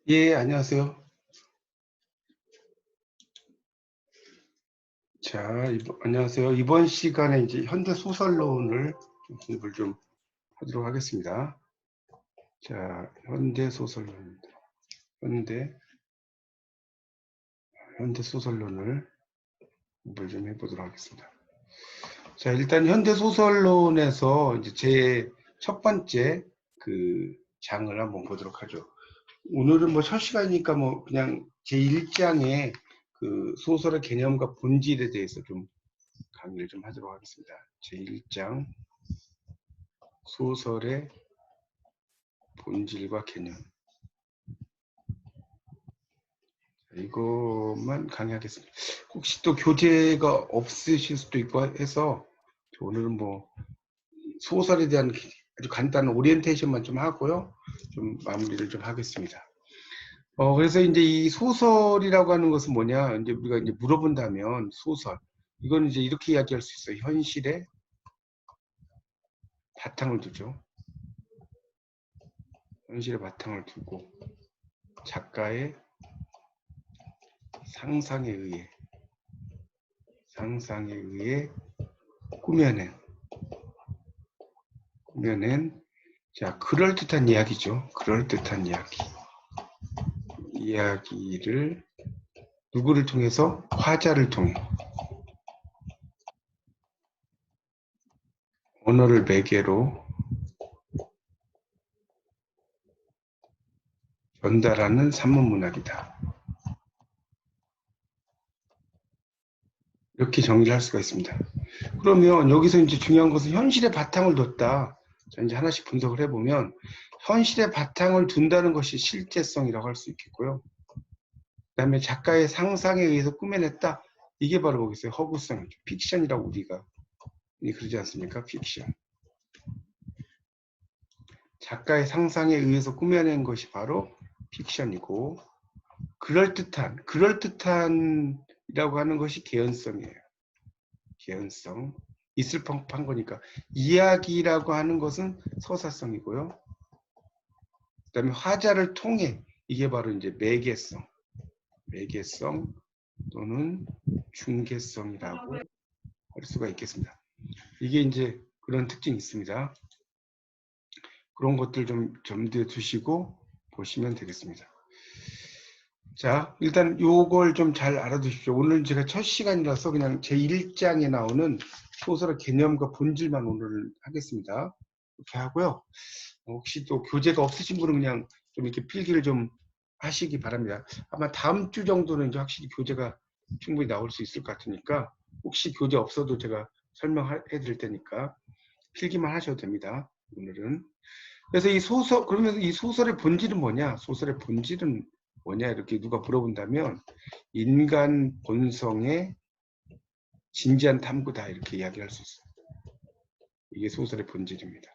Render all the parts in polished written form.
예, 안녕하세요. 자, 안녕하세요. 이번 시간에 이제 현대 소설론을 좀 공부를 좀 하도록 하겠습니다. 자, 현대 소설론입니다. 현대 소설론을 공부를 좀 해보도록 하겠습니다. 자, 일단 현대 소설론에서 이제 제 첫 번째 그 장을 한번 보도록 하죠. 오늘은 뭐 첫 시간이니까 뭐 그냥 제 1장의 그 소설의 개념과 본질에 대해서 좀 강의를 좀 하도록 하겠습니다. 제 1장 소설의 본질과 개념. 이것만 강의하겠습니다. 혹시 또 교재가 없으실 수도 있고 해서 오늘은 뭐 소설에 대한 아주 간단한 오리엔테이션만 좀 하고요. 좀 마무리를 좀 하겠습니다. 그래서 이제 이 소설이라고 하는 것은 뭐냐? 이제 우리가 이제 물어본다면 소설. 이건 이제 이렇게 이야기할 수 있어요. 현실에 바탕을 두죠. 현실에 바탕을 두고 작가의 상상에 의해 꾸며낸 자, 그럴듯한 이야기죠. 그럴듯한 이야기를 누구를 통해서? 화자를 통해 언어를 매개로 전달하는 산문문학이다. 이렇게 정리를 할 수가 있습니다. 그러면 여기서 이제 중요한 것은 현실에 바탕을 뒀다. 자, 이제 하나씩 분석을 해보면 현실에 바탕을 둔다는 것이 실제성이라고 할 수 있겠고요. 그 다음에 작가의 상상에 의해서 꾸며냈다. 이게 바로 뭐겠어요? 허구성이죠. 픽션이라고 우리가 그러지 않습니까? 픽션. 작가의 상상에 의해서 꾸며낸 것이 바로 픽션이고, 그럴듯한이라고 하는 것이 개연성이에요. 개연성. 있을 법한 거니까. 이야기라고 하는 것은 서사성이고요. 그 다음에 화자를 통해, 이게 바로 이제 매개성 또는 중개성이라고 할 수가 있겠습니다. 이게 이제 그런 특징이 있습니다. 그런 것들 좀 점두해 두시고 보시면 되겠습니다. 자, 일단 요걸 좀 잘 알아두십시오. 오늘 제가 첫 시간이라서 그냥 제 1장에 나오는 소설의 개념과 본질만 오늘 하겠습니다. 이렇게 하고요. 혹시 또 교재가 없으신 분은 그냥 좀 이렇게 필기를 좀 하시기 바랍니다. 아마 다음 주 정도는 이제 확실히 교재가 충분히 나올 수 있을 것 같으니까 혹시 교재 없어도 제가 설명해 드릴 테니까 필기만 하셔도 됩니다. 오늘은. 그래서 그러면 이 소설의 본질은 뭐냐? 소설의 본질은 뭐냐? 이렇게 누가 물어본다면 인간 본성의 진지한 탐구다. 이렇게 이야기할 수 있어요. 이게 소설의 본질입니다.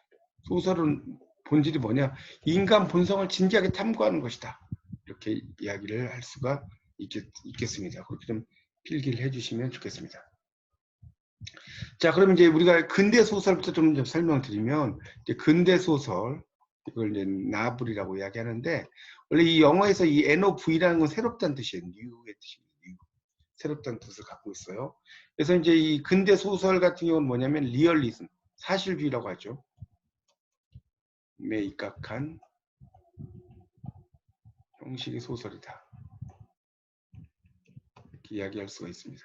소설은 본질이 뭐냐? 인간 본성을 진지하게 탐구하는 것이다. 이렇게 이야기를 할 수가 있겠습니다. 그렇게 좀 필기를 해주시면 좋겠습니다. 자, 그러면 이제 우리가 근대 소설부터 좀 설명을 드리면, 이제 근대 소설, 이걸 이제 나블이라고 이야기하는데, 원래 이 영어에서 이 NOV라는 건 새롭다는 뜻이에요. new의 뜻입니다. new. 새롭다는 뜻을 갖고 있어요. 그래서 이제 이 근대 소설 같은 경우는 뭐냐면 리얼리즘, 사실주의라고 하죠. 에 입각한 형식의 소설이다. 이렇게 이야기할 수가 있습니다.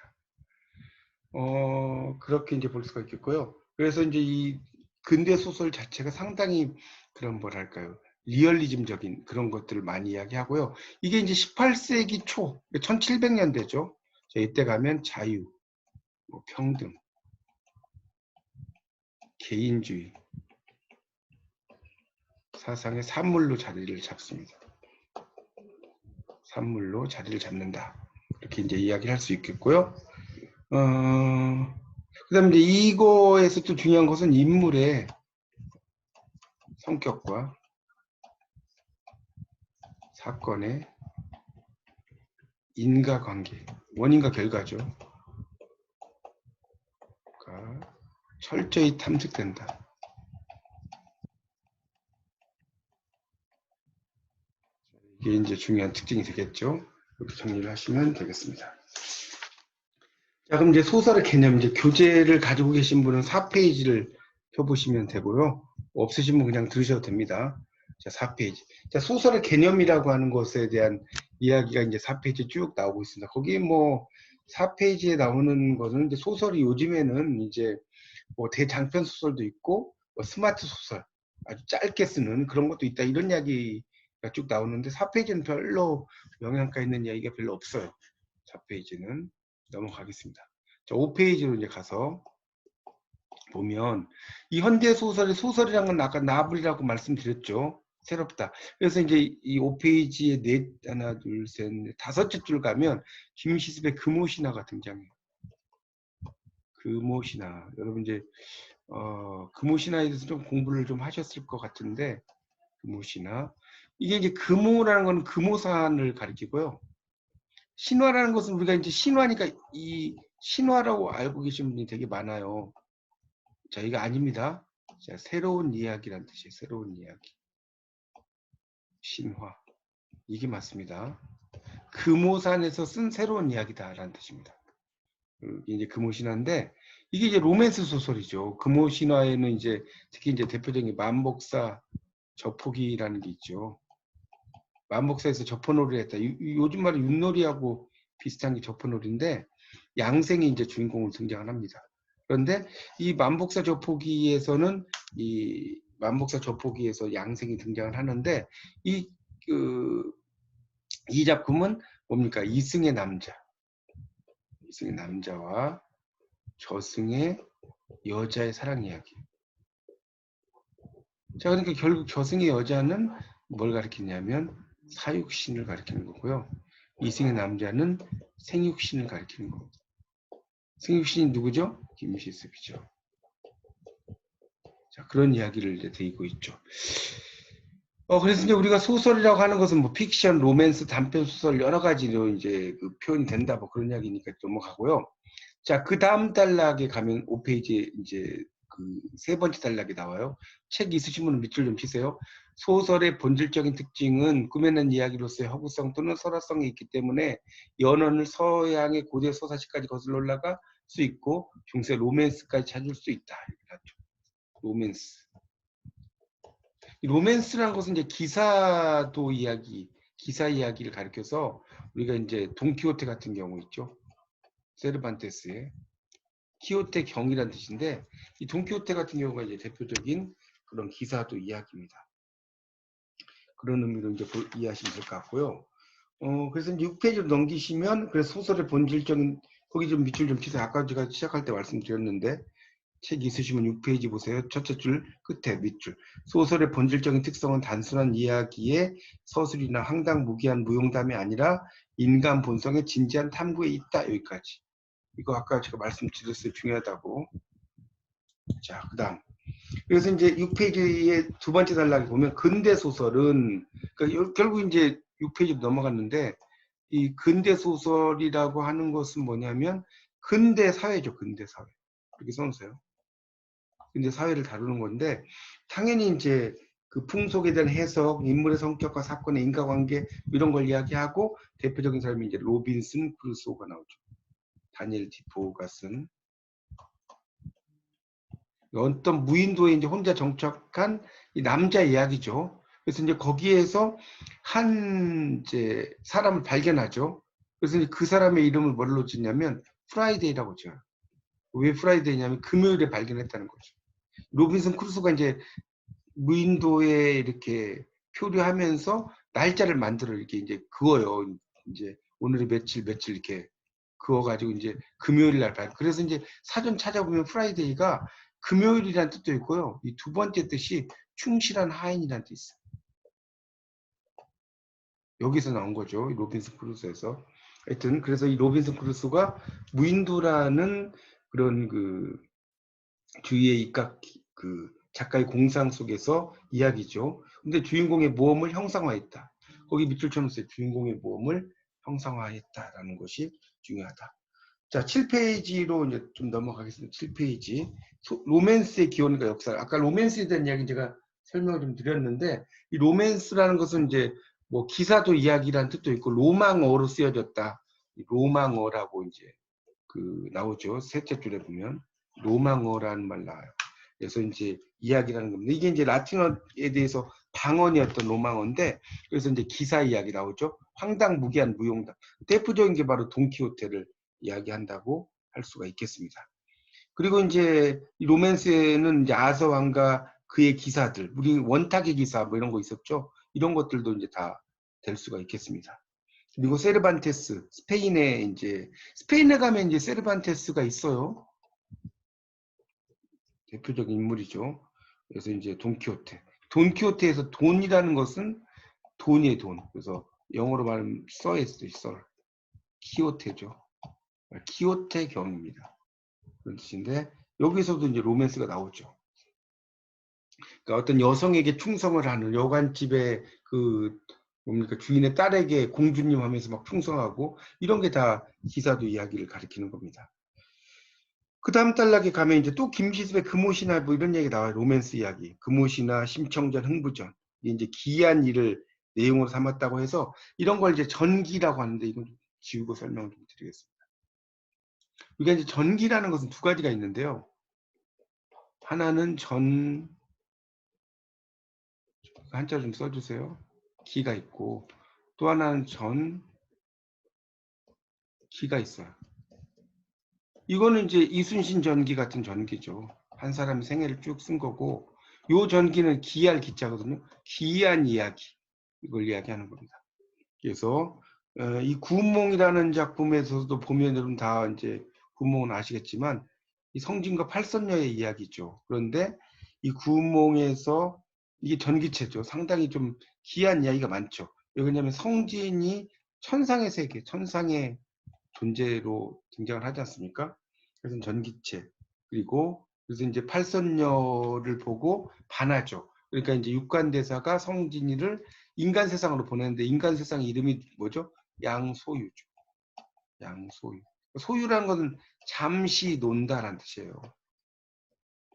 그렇게 이제 볼 수가 있겠고요. 그래서 이제 이 근대 소설 자체가 상당히 그런 뭐랄까요. 리얼리즘적인 그런 것들을 많이 이야기하고요. 이게 이제 18세기 초, 1700년대죠. 이때 가면 자유, 뭐 평등, 개인주의, 사상의 산물로 자리를 잡습니다. 산물로 자리를 잡는다. 이렇게 이제 이야기를 할 수 있겠고요. 그 다음에 이제 이거에서 또 중요한 것은 인물의 성격과 사건의 인과관계, 원인과 결과죠. 철저히 탐색된다. 이게 이제 중요한 특징이 되겠죠. 이렇게 정리를 하시면 되겠습니다. 자, 그럼 이제 소설의 개념, 이제 교재를 가지고 계신 분은 4페이지를 펴보시면 되고요. 없으신 분 그냥 들으셔도 됩니다. 자, 4페이지. 자, 소설의 개념이라고 하는 것에 대한 이야기가 이제 4페이지에 쭉 나오고 있습니다. 거기 뭐 4페이지에 나오는 것은 이제 소설이 요즘에는 이제 뭐 대장편 소설도 있고 뭐 스마트 소설, 아주 짧게 쓰는 그런 것도 있다. 이런 이야기가 쭉 나오는데 4페이지는 별로 영향가 있는 이야기가 별로 없어요. 4페이지는 넘어가겠습니다. 자, 5페이지로 이제 가서 보면 이 현대 소설의 소설이라는 건 아까 나블이라고 말씀드렸죠. 새롭다. 그래서 이제 이 5페이지에 하나, 둘, 셋, 넷, 다섯째 줄 가면 김시습의 금오신화가 등장해요. 금오신화. 여러분 이제 금오신화에 대해서 좀 공부를 좀 하셨을 것 같은데 금오신화. 이게 이제 금오라는 건 금오산을 가리키고요. 신화라는 것은 우리가 이제 신화니까 이 신화라고 알고 계신 분이 되게 많아요. 자, 이거 아닙니다. 자, 새로운 이야기란 뜻이에요. 새로운 이야기. 신화. 이게 맞습니다. 금오산에서 쓴 새로운 이야기다라는 뜻입니다. 이게 이제 금오신화인데 이게 이제 로맨스 소설이죠. 금오신화에는 이제 특히 이제 대표적인 만복사 저포기라는 게 있죠. 만복사에서 저포놀이를 했다. 요즘 말로 윷놀이하고 비슷한 게 저포놀이인데 양생이 이제 주인공으로 등장을 합니다. 그런데 이 만복사 저포기에서는 양생이 등장을 하는데 이 작품은 뭡니까? 이승의 남자와 저승의 여자의 사랑 이야기. 자, 그러니까 결국 저승의 여자는 뭘 가리키냐면 사육신을 가리키는 거고요. 이승의 남자는 생육신을 가리키는 겁니다. 생육신이 누구죠? 김시습이죠. 자, 그런 이야기를 이제 드리고 있죠. 그래서 이제 우리가 소설이라고 하는 것은 뭐 픽션, 로맨스, 단편 소설 여러 가지로 이제 그 표현이 된다 뭐 그런 이야기니까 넘어가고요. 자, 그 다음 단락에 가면 5페이지에 이제 그 세 번째 단락이 나와요. 책 있으신 분은 밑줄 좀 치세요. 소설의 본질적인 특징은 꾸며낸 이야기로서의 허구성 또는 설화성이 있기 때문에 연원을 서양의 고대 서사시까지 거슬러 올라갈 수 있고 중세 로맨스까지 찾을 수 있다. 로맨스. 이 로맨스라는 것은 이제 기사 이야기를 가리켜서 우리가 이제 돈키호테 같은 경우 있죠. 세르반테스의 키호테 경이라는 뜻인데 이 돈키호테 같은 경우가 이제 대표적인 그런 기사도 이야기입니다. 그런 의미로 이제 이해하시면 될 것 같고요. 그래서 이제 6페이지로 넘기시면 그래서 소설의 본질적인 거기 좀 밑줄 좀 치세요. 아까 제가 시작할 때 말씀드렸는데 책 있으시면 6페이지 보세요. 첫째 줄 끝에 밑줄. 소설의 본질적인 특성은 단순한 이야기의 서술이나 황당무계한 무용담이 아니라 인간 본성의 진지한 탐구에 있다. 여기까지. 이거 아까 제가 말씀드렸어요. 중요하다고. 자, 그 다음. 그래서 이제 6페이지의 두 번째 단락에 보면 근대 소설은, 그러니까 결국 이제 6페이지로 넘어갔는데, 이 근대 소설이라고 하는 것은 뭐냐면, 근대 사회죠, 근대 사회. 이렇게 써놓으세요. 근대 사회를 다루는 건데, 당연히 이제 그 풍속에 대한 해석, 인물의 성격과 사건의 인과관계, 이런 걸 이야기하고, 대표적인 사람이 이제 로빈슨 크루소가 나오죠. 다니엘 디포가 쓴. 어떤 무인도에 이제 혼자 정착한 이 남자 이야기죠. 그래서 이제 거기에서 한 이제 사람을 발견하죠. 그래서 이제 그 사람의 이름을 뭘로 짓냐면 프라이데이라고 지어요. 왜 프라이데이냐면 금요일에 발견했다는 거죠. 로빈슨 크루소가 이제 무인도에 이렇게 표류하면서 날짜를 만들어 이렇게 이제 그어요. 이제 오늘이 며칠 이렇게 그어가지고 이제 금요일 날 발견. 그래서 이제 사전 찾아보면 프라이데이가 금요일이라는 뜻도 있고요. 이 두 번째 뜻이 충실한 하인이라는 뜻이 있어요. 여기서 나온 거죠. 로빈슨 크루소에서. 하여튼 그래서 이 로빈슨 크루소가 무인도라는 그런 그 주위의 입각 그 작가의 공상 속에서 이야기죠. 근데 주인공의 모험을 형상화했다. 거기 밑줄 쳐놓으세요. 주인공의 모험을 형상화했다라는 것이 중요하다. 자, 7페이지로 이제 좀 넘어가겠습니다. 7페이지. 로맨스의 기원과 역사. 아까 로맨스에 대한 이야기 제가 설명을 좀 드렸는데, 이 로맨스라는 것은 이제 뭐 기사도 이야기라는 뜻도 있고 로망어로 쓰여졌다. 로망어라고 이제 그 나오죠. 셋째 줄에 보면 로망어라는 말 나와요. 그래서 이제 이야기라는 겁니다. 이게 이제 라틴어에 대해서 방언이었던 로망어인데 그래서 이제 기사 이야기 나오죠. 황당무계한 무용담. 대표적인 게 바로 돈키호테를 이야기한다고 할 수가 있겠습니다. 그리고 이제 이 로맨스에는 이제 아서 왕과 그의 기사들, 우리 원탁의 기사 뭐 이런 거 있었죠. 이런 것들도 이제 다 될 수가 있겠습니다. 그리고 세르반테스, 스페인에 이제 스페인에 가면 이제 세르반테스가 있어요. 대표적인 인물이죠. 그래서 이제 돈키호테. 돈키호테에서 돈이라는 것은 돈이에요, 돈. 그래서 영어로 말하면 써에 써. 키호테죠. 키호테 경입니다. 그런 뜻인데 여기서도 이제 로맨스가 나오죠. 그러니까 어떤 여성에게 충성을 하는 여관집의 그 뭡니까 주인의 딸에게 공주님 하면서 막 충성하고 이런 게 다 기사도 이야기를 가리키는 겁니다. 그 다음 단락에 가면 이제 또 김시습의 금옷이나 뭐 이런 얘기 나와요. 로맨스 이야기. 금옷이나 심청전, 흥부전. 이제 기이한 일을 내용으로 삼았다고 해서 이런 걸 이제 전기라고 하는데 이건 좀 지우고 설명을 좀 드리겠습니다. 이게 이제 전기라는 것은 두 가지가 있는데요. 하나는 한자 좀 써주세요. 기가 있고 또 하나는 기가 있어요. 이거는 이제 이순신 전기 같은 전기죠. 한 사람의 생애를 쭉 쓴 거고 요 전기는 기할 기자거든요. 기이한 이야기 이걸 이야기하는 겁니다. 그래서 이 구운몽이라는 작품에서도 보면 여러분 다 이제 구운몽은 아시겠지만 이 성진과 팔선녀의 이야기죠. 그런데 이 구운몽에서 이게 전기체죠. 상당히 좀 기이한 이야기가 많죠. 왜냐하면 성진이 천상의 세계, 천상의 존재로 등장을 하지 않습니까? 그래서 전기체 그리고 그래서 이제 팔선녀를 보고 반하죠. 그러니까 이제 육관대사가 성진이를 인간 세상으로 보내는데 인간 세상 이름이 뭐죠? 양소유죠. 양소유. 소유라는 것은 잠시 논다라는 뜻이에요.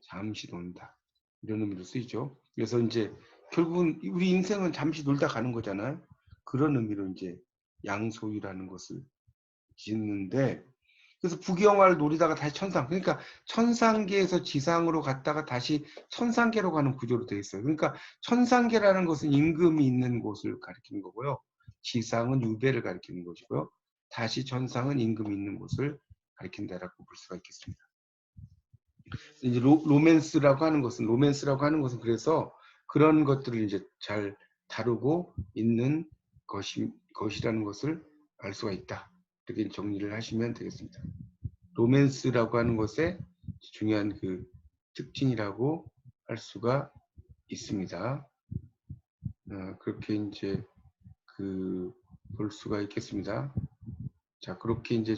잠시 논다. 이런 의미로 쓰이죠. 그래서 이제 결국은 우리 인생은 잠시 놀다 가는 거잖아요. 그런 의미로 이제 양소유라는 것을 짓는데 그래서 부귀영화를 노리다가 다시 천상 그러니까 천상계에서 지상으로 갔다가 다시 천상계로 가는 구조로 되어 있어요. 그러니까 천상계라는 것은 임금이 있는 곳을 가리키는 거고요. 지상은 유배를 가리키는 것이고요. 다시 천상은 임금이 있는 곳을 가리킨다라고 볼 수가 있겠습니다. 이제 로맨스라고 하는 것은 그래서 그런 것들을 이제 잘 다루고 있는 것이라는 것을 알 수가 있다. 이렇게 정리를 하시면 되겠습니다. 로맨스라고 하는 것의 중요한 그 특징이라고 할 수가 있습니다. 그렇게 이제 볼 수가 있겠습니다. 자, 그렇게 이제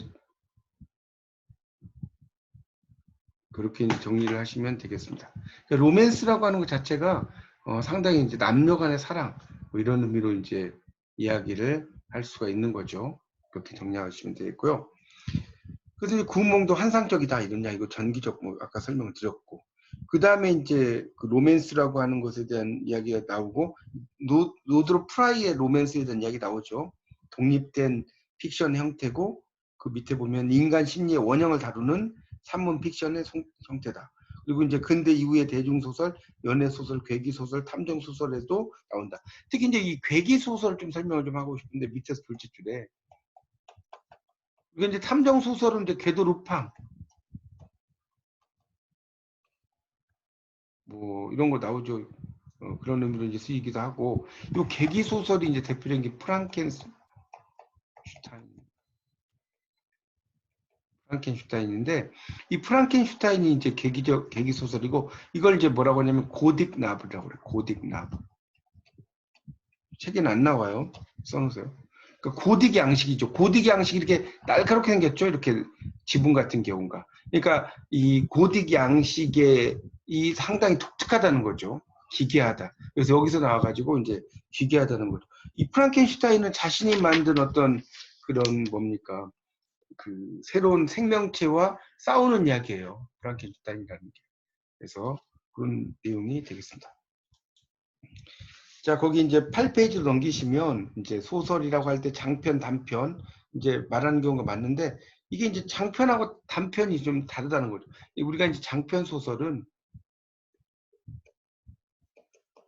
정리를 하시면 되겠습니다. 그러니까 로맨스라고 하는 것 자체가 상당히 이제 남녀 간의 사랑 뭐 이런 의미로 이제 이야기를 할 수가 있는 거죠. 그렇게 정리하시면 되겠고요. 그래서 구운몽도 환상적이다 이러냐 이거 전기적 뭐 아까 설명을 드렸고 그 다음에 이제 그 로맨스라고 하는 것에 대한 이야기가 나오고 노드로 프라이의 로맨스에 대한 이야기 나오죠. 독립된 픽션 형태고 그 밑에 보면 인간 심리의 원형을 다루는 산문 픽션의 형태다. 그리고 이제 근대 이후의 대중소설, 연애소설, 괴기소설, 탐정소설에도 나온다. 특히 이제 이 괴기소설 좀 설명을 좀 하고 싶은데 밑에서 둘째 줄에 이게 이제 탐정 소설은 이제 궤도 루팡 뭐 이런 거 나오죠. 그런 의미로 이제 쓰이기도 하고 이 계기 소설이 이제 대표적인 게 프랑켄슈타인인데 이 프랑켄슈타인이 이제 계기 소설이고 이걸 이제 뭐라고 하냐면 고딕 나블이라고 그래요. 고딕 나블. 책에는 안 나와요. 써놓으세요. 그러니까 고딕 양식이죠. 고딕 양식이 이렇게 날카롭게 생겼죠. 이렇게 지붕 같은 경우가. 그러니까 이 고딕 양식의 이 상당히 독특하다는 거죠. 기괴하다. 그래서 여기서 나와가지고 이제 기괴하다는 거죠. 이 프랑켄슈타인은 자신이 만든 어떤 그런 뭡니까 그 새로운 생명체와 싸우는 이야기예요. 프랑켄슈타인이라는 게. 그래서 그런 내용이 되겠습니다. 자, 거기 이제 8페이지로 넘기시면 이제 소설이라고 할 때 장편, 단편 이제 말하는 경우가 많은데 이게 이제 장편하고 단편이 좀 다르다는 거죠. 우리가 이제 장편 소설은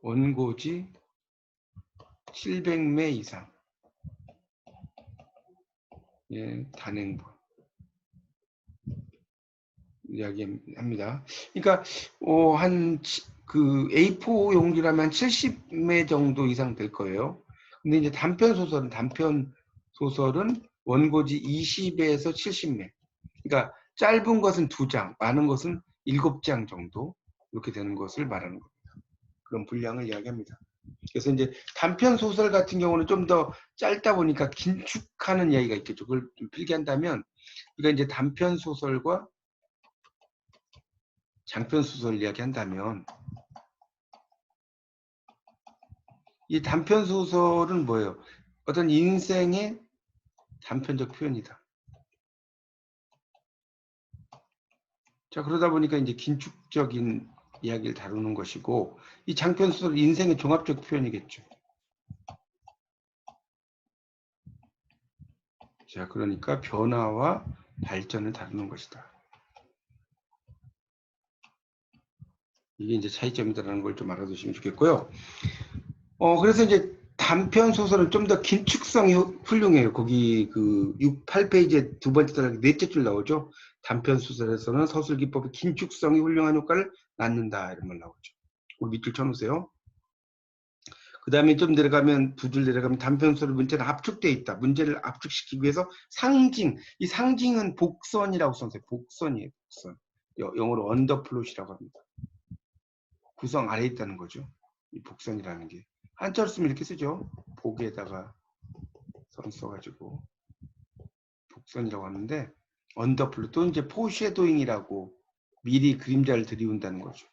원고지 700매 이상, 예, 단행본 이야기합니다. 그러니까 한 그 A4 용지라면 70매 정도 이상 될 거예요. 근데 이제 단편 소설은 원고지 20에서 70매. 그러니까 짧은 것은 2장, 많은 것은 7장 정도 이렇게 되는 것을 말하는 겁니다. 그런 분량을 이야기합니다. 그래서 이제 단편 소설 같은 경우는 좀 더 짧다 보니까 긴축하는 이야기가 있겠죠. 그걸 좀 필기한다면 우리가 이제 단편 소설과 장편 소설 이야기한다면 이 단편 소설은 뭐예요? 어떤 인생의 단편적 표현이다. 자, 그러다 보니까 이제 긴축적인 이야기를 다루는 것이고 이 장편 소설은 인생의 종합적 표현이겠죠. 자, 그러니까 변화와 발전을 다루는 것이다. 이게 이제 차이점이다라는 걸 좀 알아두시면 좋겠고요. 그래서 이제 단편 소설은 좀 더 긴축성이 훌륭해요. 거기 그 8페이지에 두 번째 달 넷째 줄 나오죠. 단편 소설에서는 서술 기법의 긴축성이 훌륭한 효과를 낳는다 이런 말 나오죠. 밑줄 쳐놓으세요. 그 다음에 좀 내려가면 두 줄 내려가면 단편 소설 문제는 압축되어 있다. 문제를 압축시키기 위해서 상징. 이 상징은 복선이라고 써요. 복선이에요. 복선. 영어로 언더플롯이라고 합니다. 구성 아래에 있다는 거죠. 이 복선이라는 게. 한자로 쓰면 이렇게 쓰죠. 복에다가 선 써가지고 복선이라고 하는데 언더플롯 또는 이제 포쉐도잉이라고 미리 그림자를 들이운다는 거죠.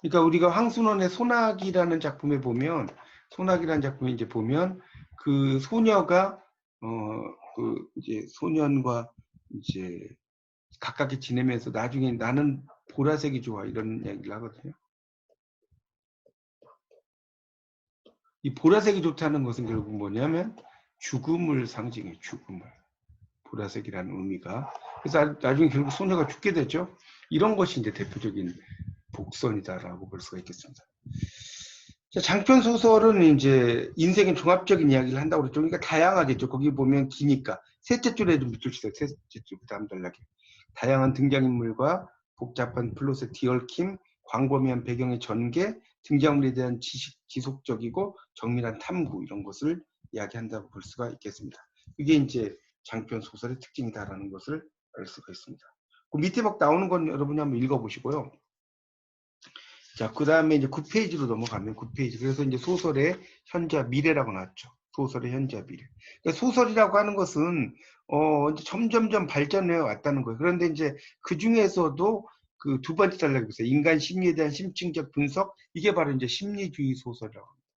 그러니까 우리가 황순원의 소나기라는 작품에 보면 소나기라는 작품에 이제 보면 그 소녀가 그 이제 소년과 이제 가깝게 지내면서 나중에 나는 보라색이 좋아 이런 이야기를 하거든요. 이 보라색이 좋다는 것은 결국 뭐냐면 죽음을 상징해. 죽음을. 보라색이라는 의미가. 그래서 나중에 결국 소녀가 죽게 되죠. 이런 것이 이제 대표적인 복선이다라고 볼 수가 있겠습니다. 자, 장편 소설은 이제 인생의 종합적인 이야기를 한다고 그랬죠. 그러니까 다양하겠죠. 거기 보면 기니까 셋째 줄에 좀 밑줄 치세요. 셋째 줄 그다음 단락에 다양한 등장인물과 복잡한 플롯의 뒤얽힘, 광범위한 배경의 전개, 등장물에 대한 지속적이고 정밀한 탐구 이런 것을 이야기한다고 볼 수가 있겠습니다. 이게 이제 장편 소설의 특징이다라는 것을 알 수가 있습니다. 그 밑에 막 나오는 건 여러분이 한번 읽어보시고요. 자, 그 다음에 이제 9페이지로 넘어가면 9페이지. 그래서 이제 소설의 현재와 미래라고 나왔죠. 소설의 현재와 미래. 그러니까 소설이라고 하는 것은 이제 점점점 발전해 왔다는 거예요. 그런데 이제 그 중에서도 그 두 번째 단락에 보세요. 인간 심리에 대한 심층적 분석. 이게 바로 이제 심리주의 소설이라고 합니다.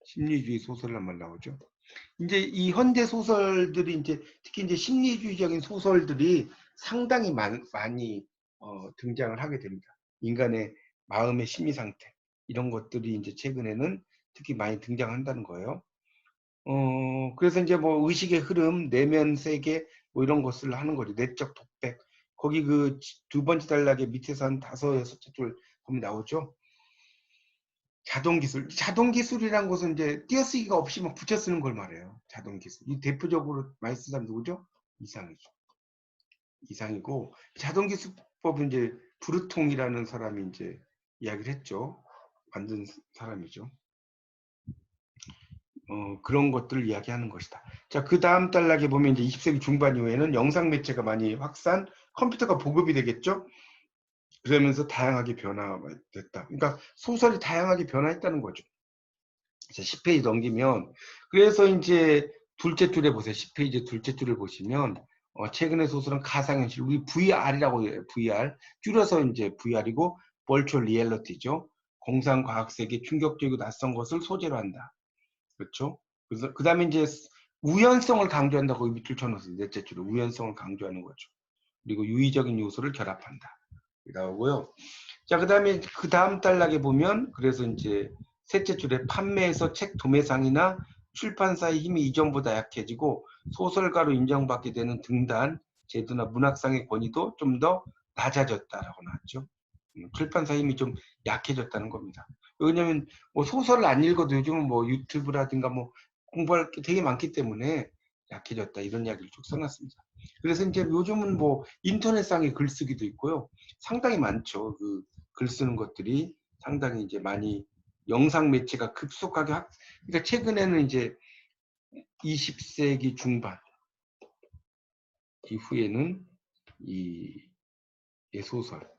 심리주의 소설이란 말 나오죠. 이제 이 현대 소설들이 이제 특히 이제 심리주의적인 소설들이 상당히 많이 등장을 하게 됩니다. 인간의 마음의 심리 상태 이런 것들이 이제 최근에는 특히 많이 등장한다는 거예요. 그래서 이제 뭐 의식의 흐름, 내면 세계 뭐 이런 것을 하는 거죠. 내적 독백. 거기 그 두 번째 단락에 밑에서 한 5, 6째 줄 보면 나오죠. 자동기술. 자동기술이란 것은 이제 띄어쓰기가 없이 막 붙여 쓰는 걸 말해요. 자동기술. 이 대표적으로 많이 쓴 사람 누구죠? 이상이죠. 이상이고, 자동기술법은 이제 브루통이라는 사람이 이제 이야기를 했죠. 만든 사람이죠. 그런 것들을 이야기하는 것이다. 자, 그 다음 단락에 보면 이제 20세기 중반 이후에는 영상 매체가 많이 확산, 컴퓨터가 보급이 되겠죠. 그러면서 다양하게 변화됐다. 그러니까 소설이 다양하게 변화했다는 거죠. 자, 10페이지 넘기면 그래서 이제 둘째 줄에 보세요. 10페이지 둘째 줄을 보시면 최근의 소설은 가상현실, 우리 VR이라고 해요. VR 줄여서 이제 VR이고 Virtual Reality죠. 공상과학세계 충격적이고 낯선 것을 소재로 한다. 그렇죠? 그래서 그 다음에 이제 우연성을 강조한다고 밑줄 쳐놓으세요. 넷째 줄에 우연성을 강조하는 거죠. 그리고 유의적인 요소를 결합한다. 나오고요. 자, 그 다음에 그 다음 단락에 보면 그래서 이제 셋째 줄에 판매에서 책 도매상이나 출판사의 힘이 이전보다 약해지고 소설가로 인정받게 되는 등단 제도나 문학상의 권위도 좀 더 낮아졌다라고 나왔죠. 출판사 힘이 좀 약해졌다는 겁니다. 왜냐하면 뭐 소설을 안 읽어도 요즘은 뭐 유튜브라든가 뭐 공부할 게 되게 많기 때문에 약해졌다 이런 이야기를 쭉 써놨습니다. 그래서 이제 요즘은 뭐 인터넷상의 글쓰기도 있고요. 상당히 많죠. 그 글 쓰는 것들이 상당히 이제 많이 영상 매체가 급속하게 그러니까 최근에는 이제 20세기 중반 이후에는 이 소설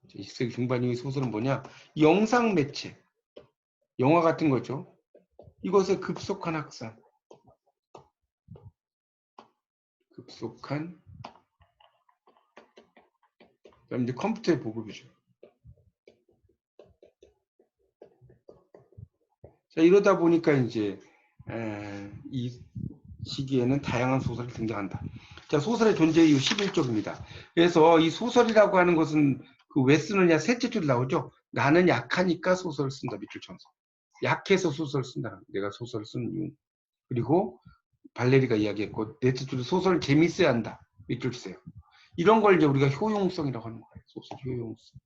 20세기 중반 이후의 소설은 뭐냐? 영상 매체, 영화 같은 거죠. 이것의 급속한 확산, 급속한 그다음 이제 컴퓨터의 보급이죠. 자, 이러다 보니까 이제 이 시기에는 다양한 소설이 등장한다. 자, 소설의 존재 이유 11쪽입니다. 그래서 이 소설이라고 하는 것은 그 왜 쓰느냐 셋째 줄 나오죠. 나는 약하니까 소설을 쓴다. 밑줄 쳐서. 약해서 소설을 쓴다. 내가 소설을 쓰는 이유. 그리고 발레리가 이야기했고 넷째 줄에 소설을 재밌어야 한다. 밑줄 주세요. 이런 걸 이제 우리가 효용성이라고 하는 거예요. 소설 효용성.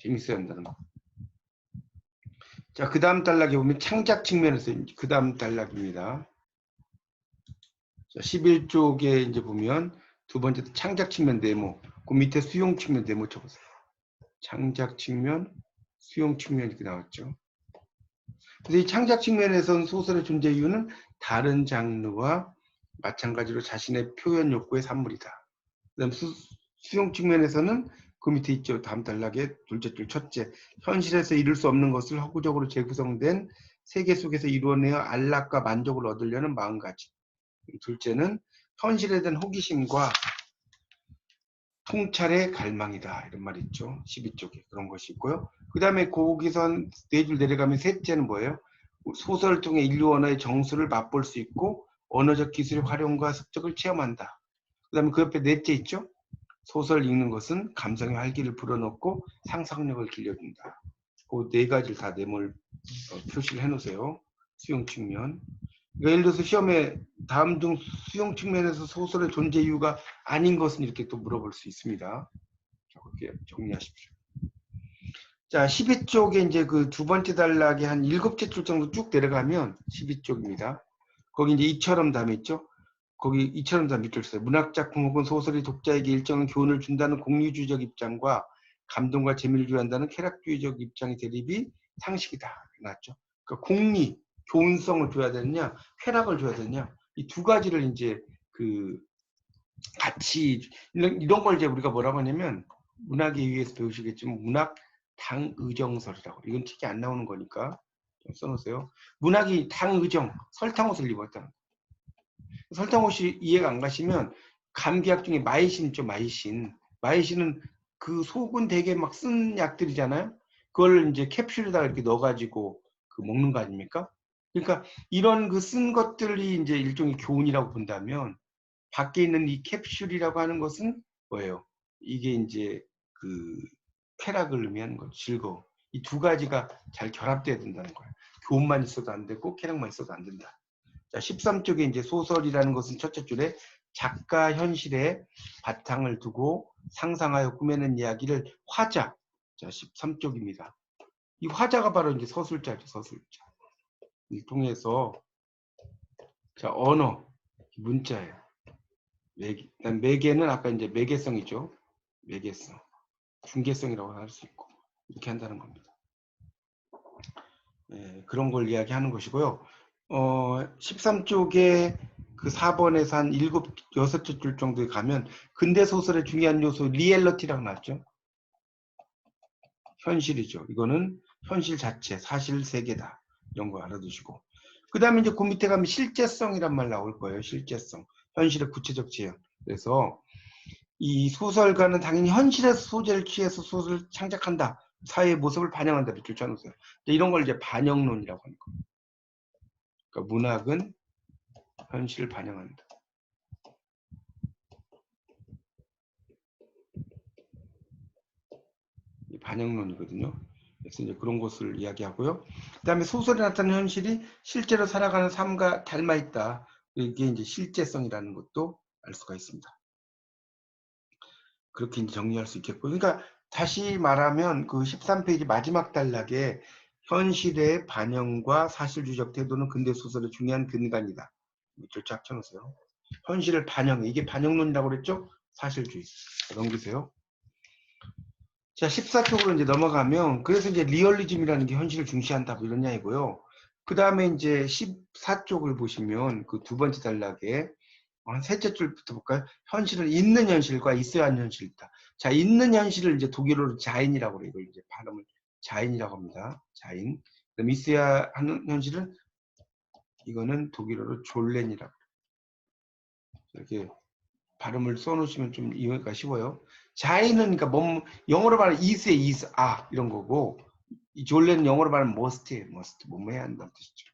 재밌어야 한다는 거. 자, 그 다음 단락에 보면 창작 측면에서 그 다음 단락입니다. 자, 11쪽에 이제 보면 두 번째 창작 측면 네모, 그 밑에 수용 측면 네모 쳐보세요. 창작 측면, 수용 측면 이렇게 나왔죠. 그래서 이 창작 측면에서는 소설의 존재 이유는 다른 장르와 마찬가지로 자신의 표현 욕구의 산물이다. 그다음 수용 측면에서는 그 밑에 있죠. 다음 단락에 둘째 줄 첫째, 현실에서 이룰 수 없는 것을 허구적으로 재구성된 세계 속에서 이루어내어 안락과 만족을 얻으려는 마음가짐. 둘째는 현실에 대한 호기심과 통찰의 갈망이다. 이런 말이 있죠. 12쪽에 그런 것이 있고요. 그 다음에 거기서 네 줄 내려가면 셋째는 뭐예요? 소설을 통해 인류 언어의 정수를 맛볼 수 있고 언어적 기술의 활용과 습득을 체험한다. 그 다음에 그 옆에 넷째 있죠? 소설 읽는 것은 감성의 활기를 불어넣고 상상력을 길러준다. 그 네 가지를 다 네모를 표시를 해놓으세요. 수용 측면. 그러니까 예를 들어서 시험에 다음 중 수용 측면에서 소설의 존재 이유가 아닌 것은 이렇게 또 물어볼 수 있습니다. 그렇게 정리하십시오. 자, 12쪽에 이제 그 두 번째 단락에 한 7째 줄 정도 쭉 내려가면 12쪽입니다. 거기 이제 이처럼 다음에 있죠. 거기 이처럼 다 밑줄 써요. 문학작품 혹은 소설이 독자에게 일정한 교훈을 준다는 공유주의적 입장과 감동과 재미를 주한다는 쾌락주의적 입장의 대립이 상식이다. 맞죠? 그러니까 공리, 교훈성을 줘야 되느냐, 쾌락을 줘야 되느냐, 이 두 가지를 이제 그 같이 이런 걸 이제 우리가 뭐라고 하냐면 문학에 의해서 배우시겠지만 문학 당의정설이라고. 이건 책이 안 나오는 거니까 좀 써놓으세요. 문학이 당의정, 설탕옷을 입었다. 설탕옷이 이해가 안 가시면 감기약 중에 마이신 있죠. 마이신은 그 속은 되게 막 쓴 약들이잖아요. 그걸 이제 캡슐에다가 이렇게 넣어가지고 그 먹는 거 아닙니까? 그러니까 이런 그 쓴 것들이 이제 일종의 교훈이라고 본다면 밖에 있는 이 캡슐이라고 하는 것은 뭐예요? 이게 이제 그 쾌락을 의미하는 거죠. 즐거움. 이 두 가지가 잘 결합돼야 된다는 거예요. 교훈만 있어도 안 되고 쾌락만 있어도 안 된다. 자, 13쪽에 이제 소설이라는 것은 첫째 줄에 작가 현실에 바탕을 두고 상상하여 꾸며낸 이야기를 화자. 자, 13쪽입니다. 이 화자가 바로 이제 서술자죠, 서술자. 이 통해서 자, 언어, 문자예요. 매개는 아까 이제 매개성이죠. 매개성. 중개성이라고 할 수 있고 이렇게 한다는 겁니다. 그런 걸 이야기하는 것이고요. 13쪽에 그 4번에서 한 7, 6째 줄 정도에 가면 근대 소설의 중요한 요소 리얼리티라고 나왔죠. 현실이죠. 이거는 현실 자체, 사실 세계다. 이런 거 알아두시고. 그 다음에 이제 그 밑에 가면 실제성이란 말 나올 거예요. 실제성. 현실의 구체적 재현. 그래서 이 소설가는 당연히 현실에서 소재를 취해서 소설을 창작한다. 사회의 모습을 반영한다. 밑줄 쳐놓으세요. 이런 걸 이제 반영론이라고 하는 거예요. 그러니까 문학은 현실을 반영한다. 반영론이거든요. 그래서 이제 그런 것을 이야기하고요. 그다음에 소설에 나타나는 현실이 실제로 살아가는 삶과 닮아 있다. 이게 이제 실제성이라는 것도 알 수가 있습니다. 그렇게 이제 정리할 수 있겠고, 그러니까 다시 말하면 그 13페이지 마지막 단락에 현실의 반영과 사실주의적 태도는 근대 소설의 중요한 근간이다. 밑줄 쫙 쳐놓으세요. 현실을 반영해. 이게 반영론이라고 그랬죠? 사실주의. 넘기세요. 자, 14쪽으로 이제 넘어가면, 그래서 이제 리얼리즘이라는 게 현실을 중시한다, 뭐 이런 이야기고요. 그 다음에 이제 14쪽을 보시면 그 두 번째 단락에 한 셋째 줄부터 볼까요? 현실은 있는 현실과 있어야 하는 현실이 있다. 자, 있는 현실을 이제 독일어로 자인이라고 그래요. 이걸 이제 발음을 자인이라고 합니다. 자인. 그럼 있어야 하는 현실은 이거는 독일어로 졸렌이라고. 이렇게 발음을 써놓으시면 좀 이해가 쉬워요. 자인은 그러니까 영어로 말하면 is에 is, 이런 거고, 이 졸렌은 영어로 말하면 must에 must, 뭐 해야 한다는 뜻이죠.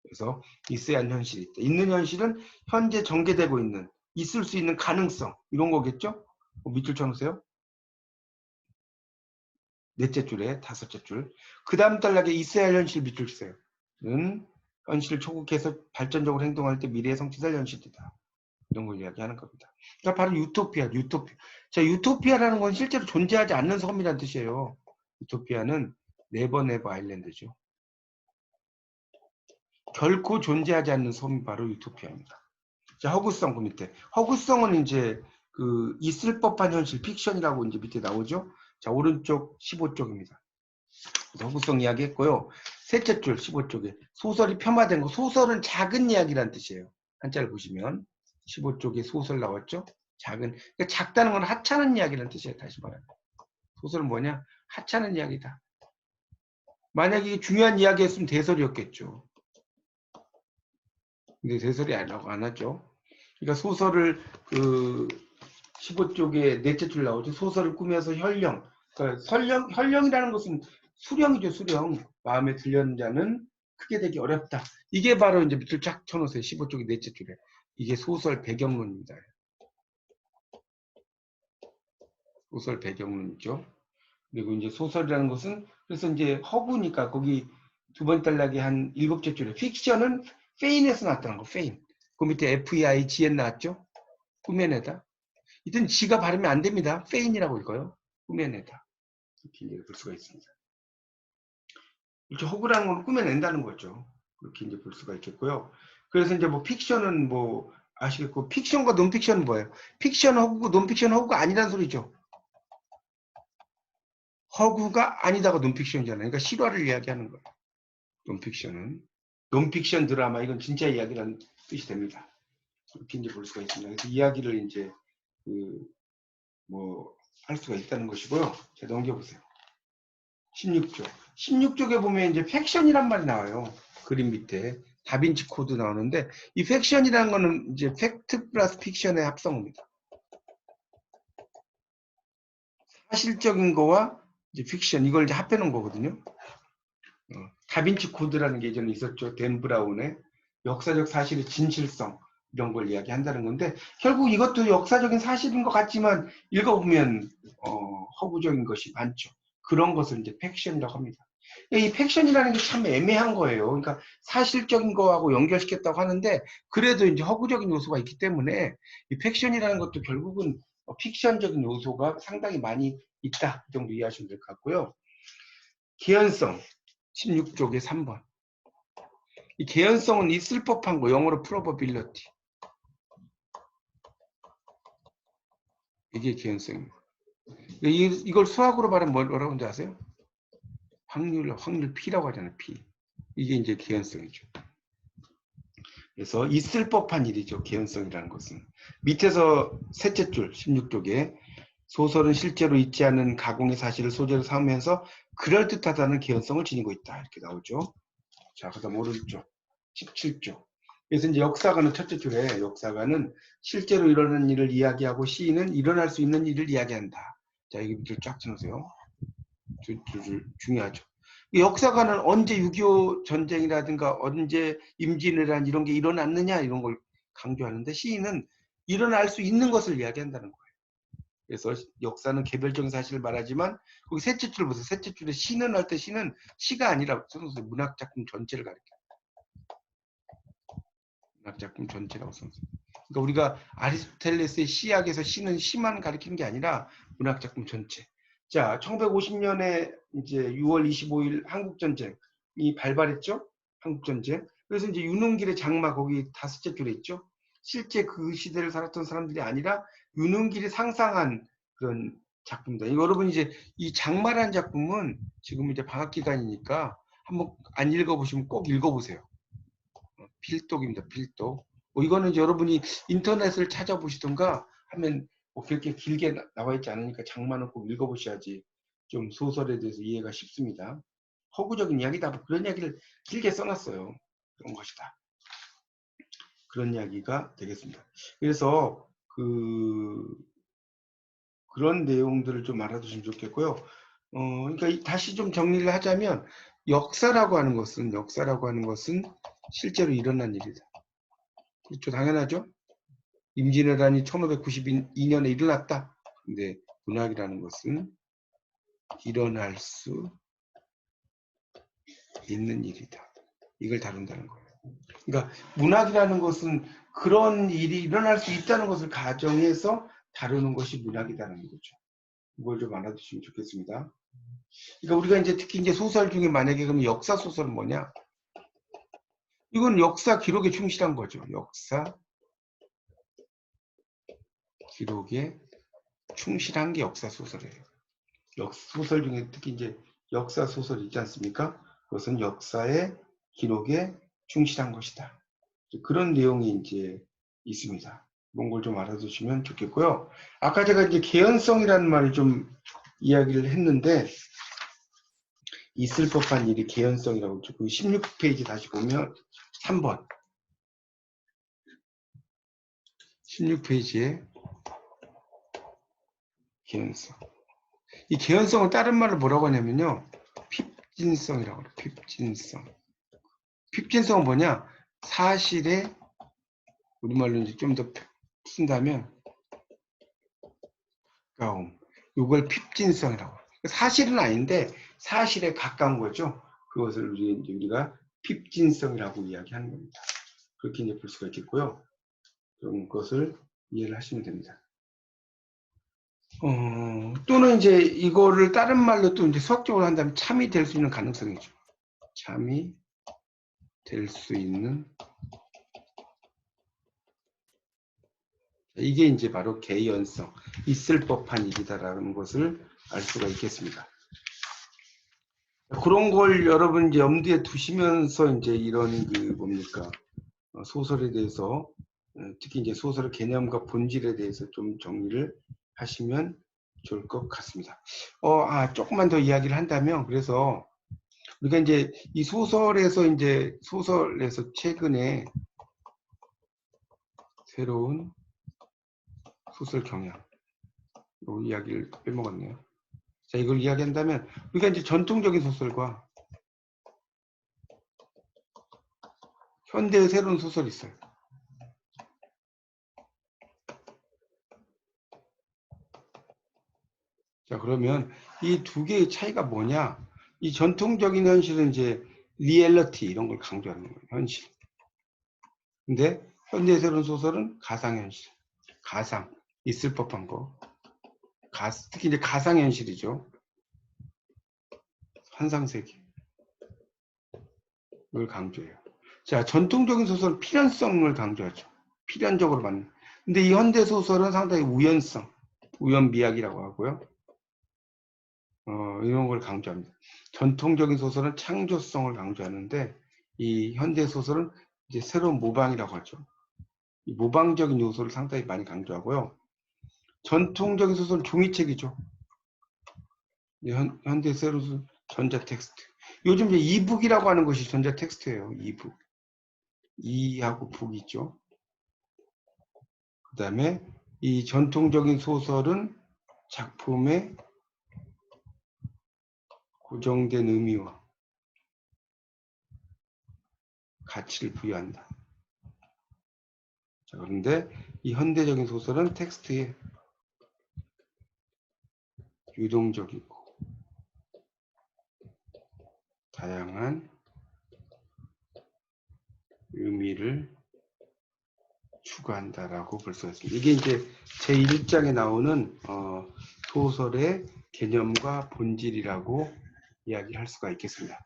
그래서 있어야 하는 현실이 있다. 있는 현실은 현재 전개되고 있는, 있을 수 있는 가능성, 이런 거겠죠? 밑줄 쳐놓으세요. 넷째 줄에 다섯째 줄. 그 다음 단락에 있어야 할 현실 밑줄 치세요. 는 현실을 초국해서 발전적으로 행동할 때 미래의 성취될 현실이다. 이런 걸 이야기하는 겁니다. 그러니까 바로 유토피아. 자, 유토피아라는 건 실제로 존재하지 않는 섬이라는 뜻이에요. 유토피아는 네버 아일랜드죠. 결코 존재하지 않는 섬이 바로 유토피아입니다. 자, 허구성 그 밑에. 허구성은 이제 그 있을 법한 현실, 픽션이라고 이제 밑에 나오죠. 자, 오른쪽 15쪽입니다. 허구성 이야기 했고요. 셋째 줄 15쪽에 소설이 폄하된 거. 소설은 작은 이야기란 뜻이에요. 한자를 보시면 15쪽에 소설 나왔죠. 작은. 그러니까 작다는 건 하찮은 이야기란 뜻이에요. 다시 말하면. 소설은 뭐냐? 하찮은 이야기다. 만약에 이게 중요한 이야기였으면 대설이었겠죠. 근데 대설이 안 하죠. 그러니까 소설을 그 15쪽에 넷째 줄 나오죠. 소설을 꾸며서 혈령. 그러니까 혈령이라는 것은 수령이죠, 수령. 마음에 들려는 자는 크게 되기 어렵다. 이게 바로 이제 밑줄 쫙 쳐놓으세요. 15쪽의 넷째 줄에. 이게 소설 배경론입니다. 소설 배경론이죠. 그리고 이제 소설이라는 것은 그래서 이제 허구니까 거기 두 번째 단락에 한 일곱째 줄에 픽션은 페인에서 나왔다는 거. 페인. 그 밑에 FEI, GN 나왔죠. 꾸며내다. 이든 지가 발음이 안 됩니다. 페인이라고 읽어요. 꾸며내다. 이렇게 이제 볼 수가 있습니다. 이렇게 허구라는 건 꾸며낸다는 거죠. 그렇게 이제 볼 수가 있겠고요. 그래서 이제 뭐 픽션은 뭐 아시겠고, 픽션과 논픽션은 뭐예요? 픽션 허구고 논픽션 허구가 아니란 소리죠. 허구가 아니다가 논픽션이잖아요. 그러니까 실화를 이야기하는 거예요. 논픽션은. 논픽션 드라마, 이건 진짜 이야기라는 뜻이 됩니다. 이렇게 이제 볼 수가 있습니다. 그래서 이야기를 이제 할 수가 있다는 것이고요. 자, 넘겨보세요. 16쪽. 16쪽에 보면 이제 팩션이란 말이 나와요. 그림 밑에. 다빈치 코드 나오는데, 이 팩션이라는 거는 이제 팩트 플러스 픽션의 합성어입니다. 사실적인 거와 이제 픽션, 이걸 이제 합해놓은 거거든요. 다빈치 코드라는 게 예전에 있었죠. 댄 브라운의 역사적 사실의 진실성, 이런 걸 이야기한다는 건데, 결국 이것도 역사적인 사실인 것 같지만 읽어보면 허구적인 것이 많죠. 그런 것을 이제 팩션이라고 합니다. 이 팩션이라는 게 참 애매한 거예요. 그러니까 사실적인 거하고 연결시켰다고 하는데, 그래도 이제 허구적인 요소가 있기 때문에 이 팩션이라는 것도 결국은 픽션적인 요소가 상당히 많이 있다, 이 정도 이해하시면 될 것 같고요. 개연성 16쪽에 3번. 이 개연성은 있을 법한 거, 영어로 probability. 이게 개연성입니다. 이걸 수학으로 말하면 뭐라고 하는지 아세요? 확률 P라고 하잖아요. P. 이게 이제 개연성이죠. 그래서 있을 법한 일이죠. 개연성이라는 것은. 밑에서 셋째 줄 16쪽에 소설은 실제로 있지 않은 가공의 사실을 소재로 삼으면서 그럴듯하다는 개연성을 지니고 있다. 이렇게 나오죠. 자, 그다음 오른쪽 17쪽. 그래서 이제 역사가는 첫째 줄에 역사가는 실제로 일어나는 일을 이야기하고 시인은 일어날 수 있는 일을 이야기한다. 자, 이게 밑줄 쫙 쳐놓으세요. 중요하죠. 역사가는 언제 6.25 전쟁이라든가 언제 임진왜란 이런 게 일어났느냐 이런 걸 강조하는데, 시인은 일어날 수 있는 것을 이야기한다는 거예요. 그래서 역사는 개별적인 사실을 말하지만 거기 셋째 줄 보세요. 셋째 줄에 시는 할 때 시는 시가 아니라 문학 작품 전체를 가리켜요. 문학 작품 전체라고 써서. 그러니까 우리가 아리스토텔레스의 시학에서 시는 시만 가리키는 게 아니라 문학 작품 전체. 자, 1950년에 이제 6월 25일 한국 전쟁이 발발했죠. 한국 전쟁. 그래서 이제 윤은길의 장마 거기 다섯째 줄에 있죠. 실제 그 시대를 살았던 사람들이 아니라 윤은길이 상상한 그런 작품이다. 여러분 이제 이 장마라는 작품은 지금 이제 방학 기간이니까 한번 안 읽어보시면 꼭 읽어보세요. 필독입니다. 필독. 이거는 이제 여러분이 인터넷을 찾아보시던가 하면 뭐 그렇게 길게 나와 있지 않으니까 장마는 꼭 읽어보셔야지 좀 소설에 대해서 이해가 쉽습니다. 허구적인 이야기다. 뭐 그런 이야기를 길게 써놨어요. 그런 것이다. 그런 이야기가 되겠습니다. 그래서 그런 내용들을 좀 알아두시면 좋겠고요. 그러니까 다시 좀 정리를 하자면 역사라고 하는 것은 실제로 일어난 일이다. 그렇죠. 당연하죠. 임진왜란이 1592년에 일어났다. 근데 문학이라는 것은 일어날 수 있는 일이다. 이걸 다룬다는 거예요. 그러니까 문학이라는 것은 그런 일이 일어날 수 있다는 것을 가정해서 다루는 것이 문학이라는 거죠. 이걸 좀 알아두시면 좋겠습니다. 그러니까 우리가 이제 특히 이제 소설 중에 만약에 그러면 역사 소설은 뭐냐? 이건 역사 기록에 충실한 거죠. 역사 기록에 충실한 게 역사 소설이에요. 소설 중에 특히 이제 역사 소설 있지 않습니까? 그것은 역사의 기록에 충실한 것이다. 그런 내용이 이제 있습니다. 그런 걸 좀 알아두시면 좋겠고요. 아까 제가 이제 개연성이라는 말을 좀 이야기를 했는데 있을 법한 일이 개연성이라고 그 16페이지 다시 보면 3번 16페이지에 개연성. 이 개연성을 다른 말로 뭐라고 하냐면요. 핍진성이라고 해요. 핍진성. 핍진성은 뭐냐? 사실에 우리말로 이제 좀 더 푼다면 가까움. 이걸 핍진성이라고 해요. 사실은 아닌데 사실에 가까운 거죠. 그것을 우리가 핍진성이라고 이야기하는 겁니다. 그렇게 이제 볼 수가 있겠고요. 그런 것을 이해를 하시면 됩니다. 또는 이제 이거를 다른 말로 또 이제 수학적으로 한다면 참이 될 수 있는 가능성이죠. 참이 될 수 있는 이게 이제 바로 개연성, 있을 법한 일이다라는 것을 알 수가 있겠습니다. 그런 걸 여러분 이제 염두에 두시면서 이제 이런 그 뭡니까 소설에 대해서 특히 이제 소설의 개념과 본질에 대해서 좀 정리를 하시면 좋을 것 같습니다. 조금만 더 이야기를 한다면 그래서 우리가 이제 이 소설에서 최근에 새로운 소설 경향 요 이야기를 빼먹었네요. 자, 이걸 이야기한다면 우리가 이제 전통적인 소설과 현대의 새로운 소설이 있어요. 자, 그러면 이 두 개의 차이가 뭐냐? 이 전통적인 현실은 이제 리얼리티 이런 걸 강조하는 거예요. 현실. 근데 현대의 새로운 소설은 가상현실. 가상. 있을 법한 거. 특히 이제 가상현실이죠. 환상세계. 이걸 강조해요. 자, 전통적인 소설은 필연성을 강조하죠. 필연적으로 맞는. 근데 이 현대 소설은 상당히 우연성, 우연미학이라고 하고요. 이런 걸 강조합니다. 전통적인 소설은 창조성을 강조하는데 이 현대 소설은 이제 새로운 모방이라고 하죠. 이 모방적인 요소를 상당히 많이 강조하고요. 전통적인 소설은 종이책이죠. 현대 새로운 소설은 전자 텍스트. 요즘 이제 이북이라고 하는 것이 전자 텍스트예요. 이북. 이하고 북이 있죠. 그 다음에 이 전통적인 소설은 작품의 고정된 의미와 가치를 부여한다. 자, 그런데 이 현대적인 소설은 텍스트에 유동적이고 다양한 의미를 추구한다라고 볼 수가 있습니다. 이게 이제 제1장에 나오는 소설의 개념과 본질이라고 이야기할 수가 있겠습니다.